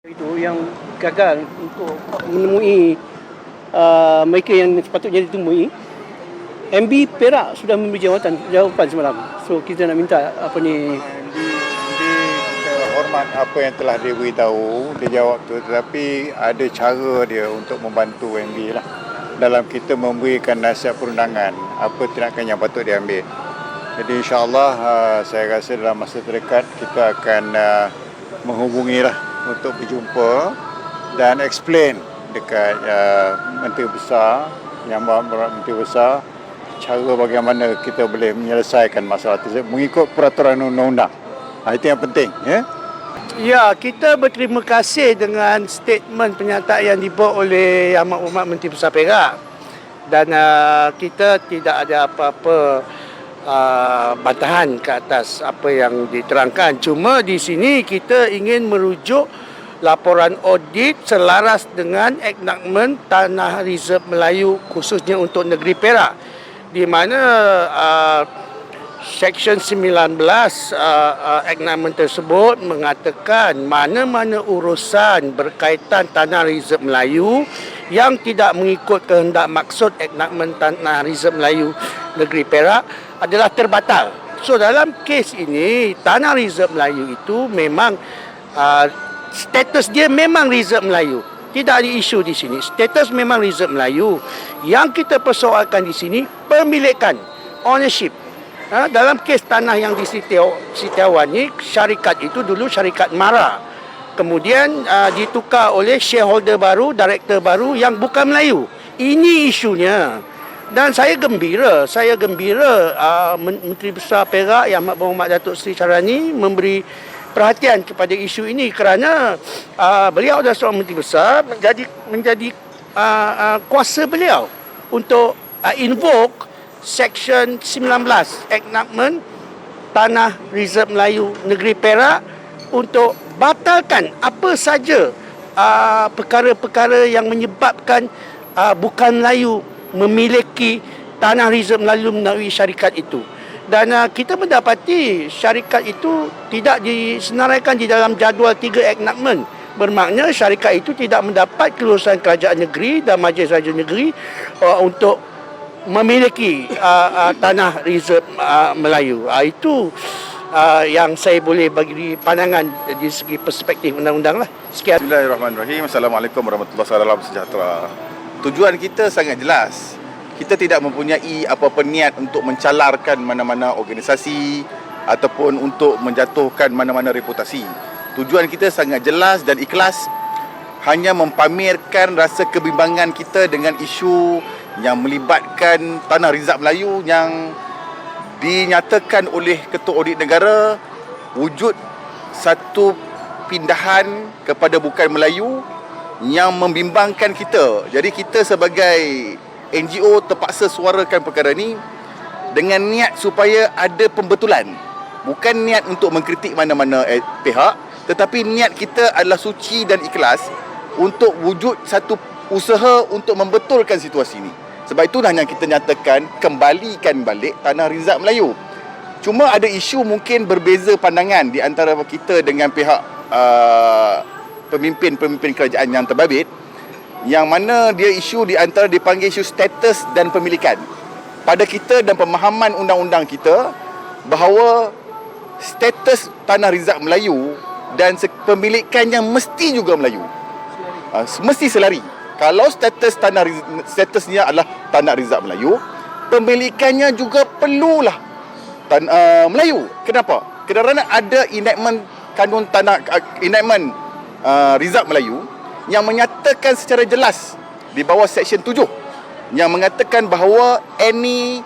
Itu yang gagal untuk menemui mereka yang sepatutnya ditemui. MB Perak sudah memberi jawapan semalam. So kita nak minta Kita hormat apa yang telah dia beritahu, dia jawab tu, tetapi ada cara dia untuk membantu MB lah dalam kita memberikan nasihat perundangan apa tindakan yang patut diambil. Jadi insya-Allah saya rasa dalam masa terdekat kita akan menghubungi lah untuk berjumpa dan explain dekat Menteri Besar, Yang Berhormat Menteri Besar, cara bagaimana kita boleh menyelesaikan masalah tersebut mengikut peraturan undang-undang. Itu yang penting, ya. Ya, kita berterima kasih dengan statement pernyataan yang dibuat oleh Yang Berhormat Menteri Besar Perak. Dan kita tidak ada apa-apa bantahan ke atas apa yang diterangkan. Cuma di sini kita ingin merujuk laporan audit selaras dengan enactment Tanah Reserve Melayu khususnya untuk negeri Perak, di mana Section 19 enactment tersebut mengatakan mana-mana urusan berkaitan Tanah Reserve Melayu yang tidak mengikut kehendak maksud enactment Tanah Reserve Melayu negeri Perak adalah terbatal. So dalam kes ini Tanah Reserve Melayu itu memang status dia memang Reserve Melayu. Tidak ada isu di sini. Status memang Reserve Melayu. Yang kita persoalkan di sini pemilikan, ownership. Dalam kes tanah yang di Sitiawan ni, syarikat itu dulu syarikat Mara. Kemudian ditukar oleh shareholder baru, director baru yang bukan Melayu. Ini isunya. Dan saya gembira Menteri Besar Perak Yang Berhormat Datuk Seri Syarani memberi perhatian kepada isu ini, kerana beliau adalah seorang Menteri Besar, menjadi kuasa beliau untuk invoke Section 19 enactment Tanah Reserve Melayu negeri Perak untuk batalkan apa saja perkara-perkara yang menyebabkan bukan Melayu memiliki Tanah Reserve Melayu melalui syarikat itu. Dan kita mendapati syarikat itu tidak disenaraikan di dalam jadual 3 enactment. Bermakna syarikat itu tidak mendapat kelulusan kerajaan negeri dan Majlis Raja Negeri untuk memiliki Tanah Reserve Melayu. Itu yang saya boleh bagi pandangan dari segi perspektif undang-undang lah. Sekian. Bismillahirrahmanirrahim. Assalamualaikum warahmatullahi wabarakatuh. Sejahtera. Tujuan kita sangat jelas. Kita tidak mempunyai apa-apa niat untuk mencalarkan mana-mana organisasi ataupun untuk menjatuhkan mana-mana reputasi. Tujuan kita sangat jelas dan ikhlas, hanya mempamerkan rasa kebimbangan kita dengan isu yang melibatkan Tanah Reserve Melayu yang dinyatakan oleh Ketua Audit Negara wujud satu pindahan kepada bukan Melayu yang membimbangkan kita. Jadi kita sebagai NGO terpaksa suarakan perkara ini dengan niat supaya ada pembetulan. Bukan niat untuk mengkritik mana-mana pihak, tetapi niat kita adalah suci dan ikhlas untuk wujud satu usaha untuk membetulkan situasi ini. Sebab itulah yang kita nyatakan kembalikan balik Tanah Reserve Melayu. Cuma ada isu mungkin berbeza pandangan di antara kita dengan pihak pemimpin kerajaan yang terbabit, yang mana dia isu di antara dipanggil isu status dan pemilikan. Pada kita dan pemahaman undang-undang kita bahawa status Tanah Reserve Melayu dan pemilikannya mesti juga Melayu. Mesti selari. Kalau statusnya adalah Tanah Reserve Melayu, pemilikannya juga perlulah Melayu. Kenapa? Kerana ada enactment Reserve Melayu yang menyatakan secara jelas di bawah Section 7 yang mengatakan bahawa any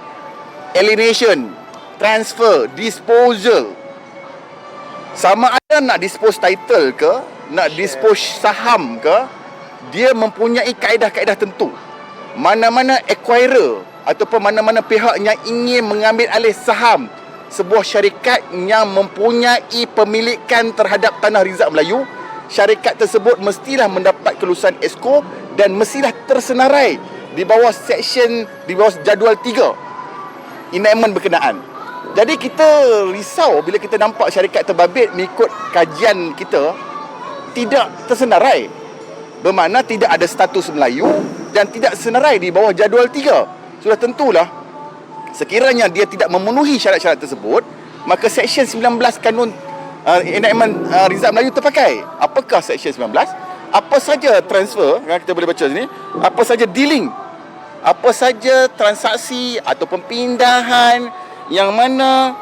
alienation, transfer, disposal, sama ada nak dispose title ke, nak dispose saham ke, dia mempunyai kaedah-kaedah tentu. Mana-mana acquirer ataupun mana-mana pihak yang ingin mengambil alih saham sebuah syarikat yang mempunyai pemilikan terhadap Tanah Reserve Melayu, syarikat tersebut mestilah mendapat kelulusan ESCO dan mestilah tersenarai di bawah jadual 3 enactment berkenaan. Jadi kita risau bila kita nampak syarikat terbabit mengikut kajian kita tidak tersenarai. Bermakna tidak ada status Melayu dan tidak senarai di bawah jadual 3. Sudah tentulah sekiranya dia tidak memenuhi syarat-syarat tersebut, maka Seksyen 19 Kanun Enactment Rizal Melayu terpakai. Apakah Seksyen 19? Apa saja transfer, kita boleh baca sini, apa saja dealing, apa saja transaksi atau pindahan yang mana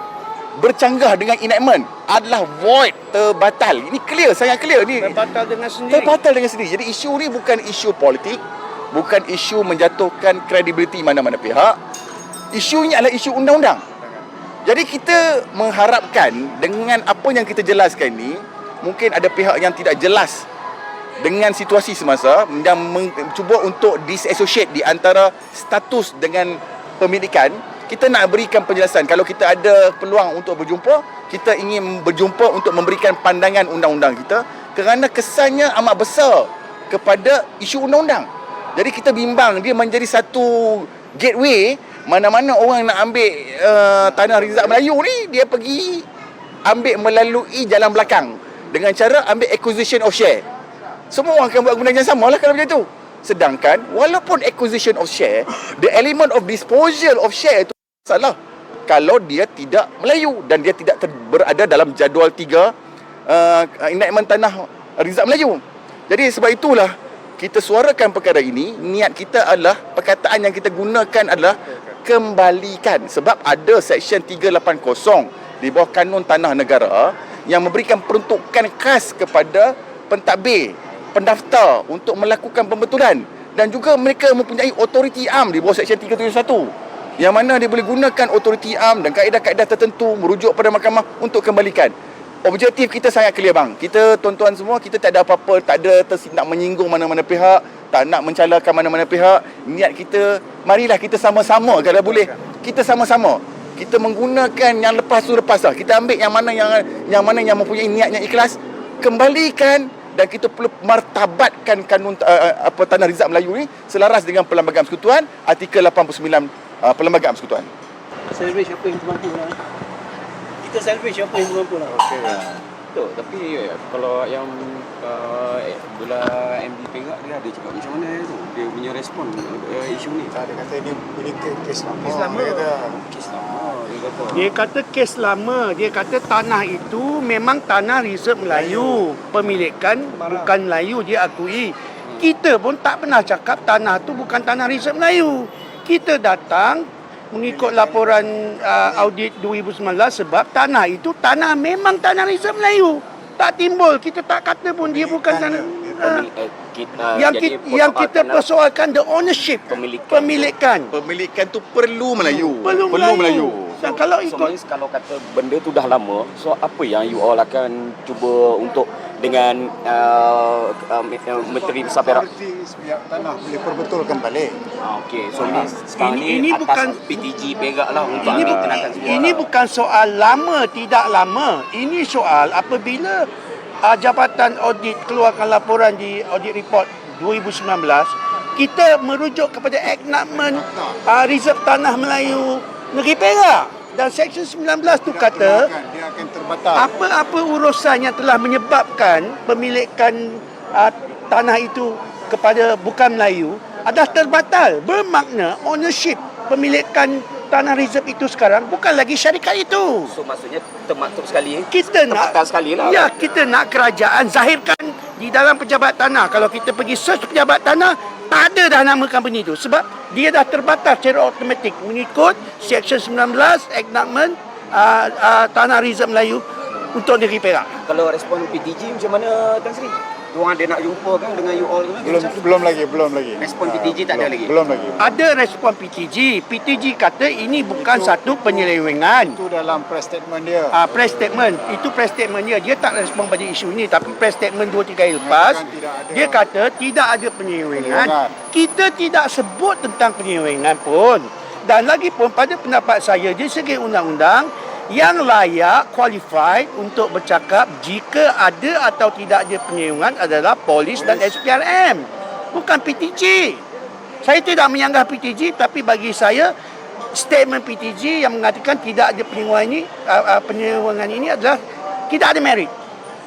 bercanggah dengan enactment adalah void, terbatal. Ini clear, sangat clear ni. Terbatal dengan sendiri. Terbatal dengan sendiri. Jadi isu ni bukan isu politik, bukan isu menjatuhkan kredibiliti mana-mana pihak. Isunya adalah isu undang-undang. Jadi kita mengharapkan dengan apa yang kita jelaskan ni, mungkin ada pihak yang tidak jelas dengan situasi semasa dan mencuba untuk disassociate di antara status dengan pemilikan. Kita nak berikan penjelasan. Kalau kita ada peluang untuk berjumpa, kita ingin berjumpa untuk memberikan pandangan undang-undang kita, kerana kesannya amat besar kepada isu undang-undang. Jadi kita bimbang dia menjadi satu gateway. Mana-mana orang nak ambil tanah Rizal Melayu ni, dia pergi ambil melalui jalan belakang dengan cara ambil acquisition of share. Semua orang akan buat guna yang sama lah kalau macam tu. Sedangkan walaupun acquisition of share, the element of disposal of share itu salah kalau dia tidak Melayu dan dia tidak berada dalam jadual 3 enactment tanah Rizal Melayu. Jadi sebab itulah kita suarakan perkara ini. Niat kita adalah, perkataan yang kita gunakan adalah kembalikan. Sebab ada Seksyen 380 di bawah Kanun Tanah Negara yang memberikan peruntukan khas kepada pentadbir, pendaftar untuk melakukan pembetulan, dan juga mereka mempunyai authority am di bawah Seksyen 371 yang mana dia boleh gunakan authority am dan kaedah-kaedah tertentu merujuk pada mahkamah untuk kembalikan. Objektif kita sangat clear bang. Kita tuan-tuan semua, kita tak ada apa-apa, tak ada nak menyinggung mana-mana pihak, tak nak mencalakan mana-mana pihak. Niat kita, marilah kita sama-sama kalau boleh. Kita sama-sama. Kita menggunakan yang lepas tu lepas lah. Kita ambil yang mana yang mempunyai niat yang ikhlas, kembalikan, dan kita perlu martabatkan kanun Tanah Rizal Melayu ni selaras dengan Perlembagaan Persekutuan, artikel 89 Perlembagaan Persekutuan. Salvage siapa yang mampu lah. Kita salvage siapa yang mampu lah. Okey. Betul, tapi kalau yang bila MD Perak dia ada cakap macam mana tu, dia punya respon isu ni. Dia kata ini kes lama. Kes lama. Dia kata, Kes lama dia kata. Dia kata kes lama. Dia kata tanah itu memang tanah reserve Melayu. Pemilikan bukan Melayu, dia akui. Kita pun tak pernah cakap tanah tu bukan tanah reserve Melayu. Kita datang mengikut laporan audit 2019 sebab tanah itu memang tanah reserve Melayu. Tak timbul, kita tak kata pun dia bukan tanah. Yang kita persoalkan the ownership, pemilikan. Pemilikan tu perlu Melayu. Perlu Melayu. Dan kalau ikut, Kalau kata benda tu dah lama, so apa yang you all akan cuba untuk dengan Menteri Besar Perak? Setiap tanah boleh perbetulkan balik. Okey, so sekarang ini ni atas bukan PTG Perak lah untuk ini, ambil tindakan semua. ini bukan soal lama tidak lama. Ini soal apabila Jabatan Audit keluarkan laporan di audit report 2019, kita merujuk kepada enactment reserve tanah Melayu Negeri Perak, dan Seksyen 19 tu kata Dia akan terbatal. apa-apa urusan yang telah menyebabkan pemilikan tanah itu kepada bukan Melayu adalah terbatal. Bermakna ownership pemilikan tanah reserve itu sekarang bukan lagi syarikat itu. So maksudnya termaktub sekali Kita nak terbatal sekali lah. Ya, kita nak kerajaan zahirkan di dalam pejabat tanah. Kalau kita pergi search pejabat tanah, tak ada dah nama company itu sebab dia dah terbatas secara automatik mengikut Seksyen 19 enactment tanah reserve Melayu untuk negeri Perak. Kalau respon PTG macam mana Tan Sri? Diorang ada nak jumpa kan dengan you all ke? Belum lagi. Respon PTG tak ada lagi? Belum lagi. Ada respon PTG. PTG kata ini bukan satu penyelewengan. Itu dalam press statement dia. Press statement. Itu press statement dia. Dia tak respon pada isu ini. Tapi press statement 2-3 hari lepas, dia kata tidak ada penyelewengan. Kita tidak sebut tentang penyelewengan pun. Dan lagi pun pada pendapat saya, dari segi undang-undang, yang layak, qualified untuk bercakap jika ada atau tidak ada penyelewengan adalah polis dan SPRM, bukan PTG. Saya tidak menyanggah PTG, tapi bagi saya statement PTG yang mengatakan tidak ada penyelewengan ini adalah tidak ada merit.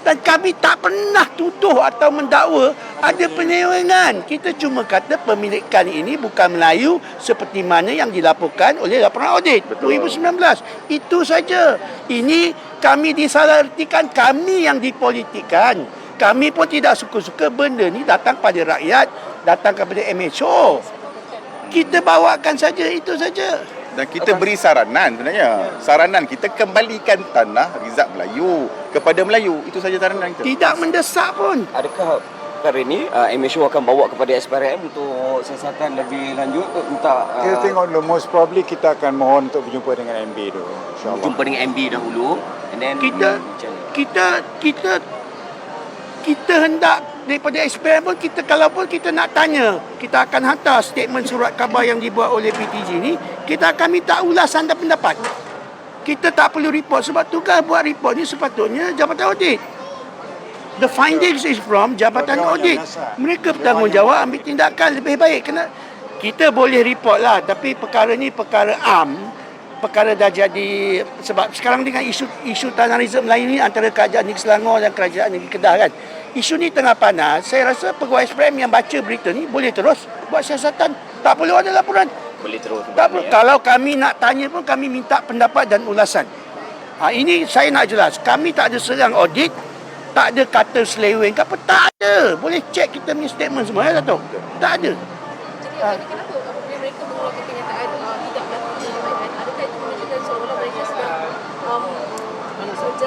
Dan kami tak pernah tuduh atau mendakwa ada penyelewengan. Kita cuma kata pemilikan ini bukan Melayu seperti mana yang dilaporkan oleh laporan audit 2019. Itu saja. Ini kami disalahartikan, kami yang dipolitikkan. Kami pun tidak suka-suka benda ni datang pada rakyat, datang kepada MHO. Kita bawakan saja, itu saja. Dan kita beri saranan sebenarnya. Saranan kita kembalikan tanah Rizal Melayu kepada Melayu. Itu saja saranan kita. Tidak mendesak pun. Adakah perkara ini MHO akan bawa kepada SPRM untuk siasatan lebih lanjut minta Kita tengok dulu, most probably kita akan mohon untuk berjumpa dengan MB dulu, insyaAllah. jumpa dengan MB dahulu and then Kita hendak daripada SPM pun kalau pun kita nak tanya, kita akan hantar statement surat khabar yang dibuat oleh PTG ni, kita akan minta ulasan dan pendapat. Kita tak perlu report sebab tugas buat report ni sepatutnya Jabatan Audit. The findings is from Jabatan Audit. Mereka bertanggungjawab ambil tindakan lebih baik. Kita boleh report lah, tapi perkara ni perkara perkara dah jadi, sebab sekarang dengan isu tanah Rizal Melayu ni antara kerajaan negeri Selangor dan kerajaan negeri Kedah kan, isu ni tengah panas. Saya rasa pegawai SPM yang baca berita ni boleh terus buat siasatan, tak perlu ada laporan, boleh terus tak perlu. Kalau kami nak tanya pun kami minta pendapat dan ulasan. Ini saya nak jelas, kami tak ada serang audit, tak ada kata seleweng ke apa, tak ada. Boleh cek kita punya statement semua ya Dato', tak ada. Jadi kenapa apabila mereka mengeluarkan kenyataan tidak melakukan penyelewengan, adakah itu menunjukkan seolah-olah mereka sedang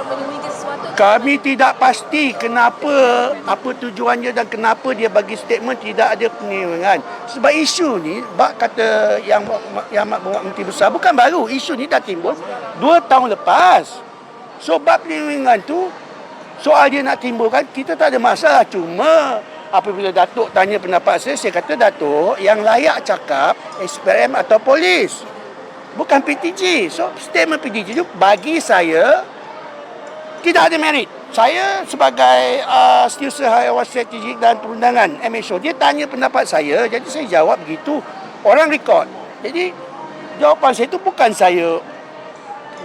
menyembunyikan sesuatu? Kami tidak pasti kenapa, apa tujuannya dan kenapa dia bagi statement tidak ada penyelewengan. Sebab isu ni, bak kata yang Makmur Menteri Besar, bukan baru. Isu ni dah timbul 2 tahun lepas. So bab penyelewengan tu, soal dia nak timbulkan, kita tak ada masalah. Cuma apabila Datuk tanya pendapat saya kata Datuk yang layak cakap SPRM atau polis, bukan PTG. So statement PTG itu bagi saya tidak ada merit. Saya sebagai Setiausaha Awal Strategik dan Perundangan MHO, dia tanya pendapat saya, jadi saya jawab begitu. Orang rekod. Jadi jawapan saya itu bukan saya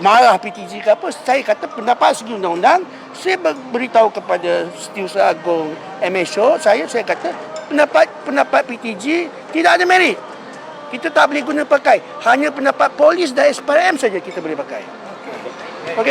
marah PTG ke apa. Saya kata pendapat segi undang-undang, saya beritahu kepada Setiausaha Agung MHO, saya kata pendapat PTG tidak ada merit. Kita tak boleh guna pakai. Hanya pendapat polis dan SPRM saja kita boleh pakai. Okey.